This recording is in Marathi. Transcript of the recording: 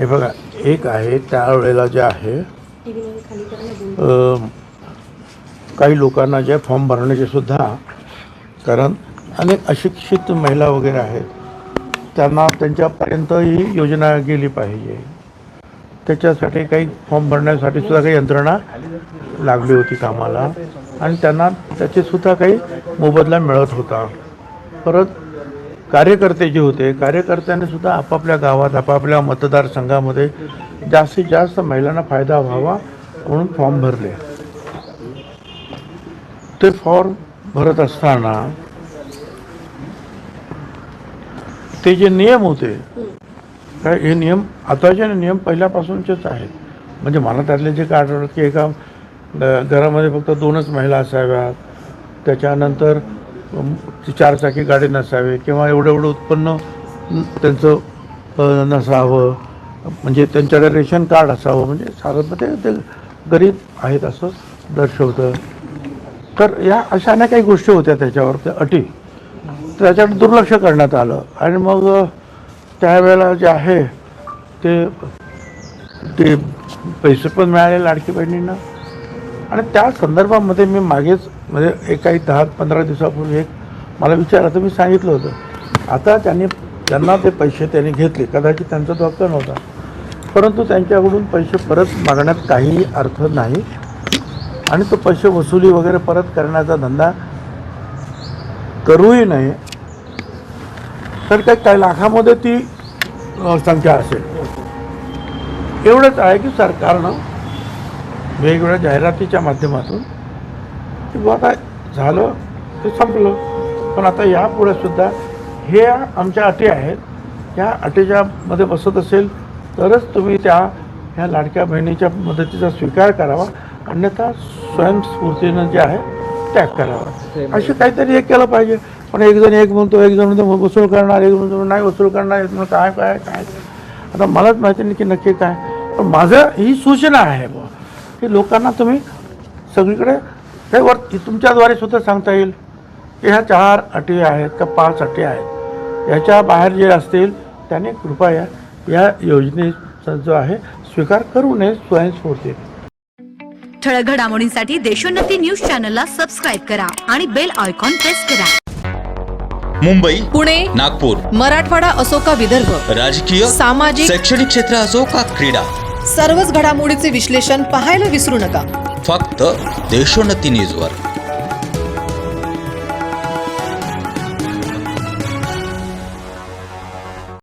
हे बघा, एक आहे त्यावेळेला जे आहे काही लोकांना जे फॉर्म भरण्याचे सुद्धा, कारण अनेक अशिक्षित महिला वगैरे आहेत, त्यांना त्यांच्यापर्यंत ही योजना गेली पाहिजे, त्याच्यासाठी काही फॉर्म भरण्यासाठी सुद्धा काही यंत्रणा लागली होती कामाला आणि त्यांना त्याचे सुद्धा काही मोबदला मिळत होता. परत कार्यकर्ते जे होते, कार्यकर्त्यांनी सुद्धा आपापल्या गावात आपापल्या मतदारसंघामध्ये जास्तीत जास्त महिलांना फायदा व्हावा म्हणून फॉर्म भरले. ते फॉर्म भरत असताना ते जे नियम होते, काय हे नियम आताचे नियम पहिल्यापासूनचेच आहेत. म्हणजे मला त्यातले जे काय आठवतं की एका घरामध्ये फक्त 2च महिला असाव्यात, त्याच्यानंतर 4 चाकी गाडी नसावी किंवा एवढं उत्पन्न त्यांचं नसावं, म्हणजे त्यांच्याकडे रेशन कार्ड असावं, म्हणजे साधारणतः ते गरीब आहेत असं दर्शवतं. तर या अशा अनेक काही गोष्टी होत्या त्याच्यावर, त्या अटी, त्याच्याकडे दुर्लक्ष करण्यात आलं. आणि मग त्यावेळेला जे आहे ते पैसे पण मिळाले लाडकी बहिणींना. आणि त्या संदर्भामध्ये मी मागेच म्हणजे काही 10-15 दिवसापूर्वी एक मला विचारलं, तर मी सांगितलं होतं आता त्यांना ते पैसे त्यांनी घेतले, कदाचित त्यांचा तो हक्क नव्हता, परंतु त्यांच्याकडून पैसे परत मागण्यात काहीही अर्थ नाही आणि तो पैसे वसुली वगैरे परत करण्याचा धंदा करूही नये. तर काही लाखामध्ये ती संख्या असेल. एवढंच आहे की सरकारनं वेगवेगळ्या जाहिरातीच्या माध्यमातून की बाबा झालं ते संपलं, पण आता यापुढे सुद्धा हे आमच्या अटी आहेत, ह्या अटीच्या मध्ये बसत असेल तरच तुम्ही ह्या लाडक्या बहिणीच्या मदतीचा स्वीकार करावा, अन्यथा स्वयंस्फूर्तीनं जे आहे त्याग करावा. असं काहीतरी एक केलं पाहिजे. पण एक जण एक म्हणतो, एक जण म्हणतो वसूल करणार, एक म्हणतो नाही वसूल करणार, एक म्हणतो काय काय काय. आता मलाच माहिती नाही की नक्की काय, पण माझं ही सूचना आहे बुवा की लोकांना तुम्ही सगळीकडे काही तुमच्याद्वारे सुद्धा सांगता येईल की ह्या 4 अटी आहेत का 5 अटी आहेत, याच्या बाहेर जे असतील त्याने कृपया या योजनेचा जो आहे स्वीकार करू नये स्वयंस्फूर्ती. ठळक घडामोडींसाठी देशोन्नती न्यूज चॅनलला सबस्क्राईब करा आणि बेल आयकॉन प्रेस करा. मुंबई, पुणे, नागपूर, मराठवाडा असो का विदर्भ, राजकीय, सामाजिक, शैक्षणिक क्षेत्र असो का क्रीडा, सर्वच घडामोडीचे विश्लेषण पाहायला विसरू नका. फक्त देशोन्नती न्यूजवर.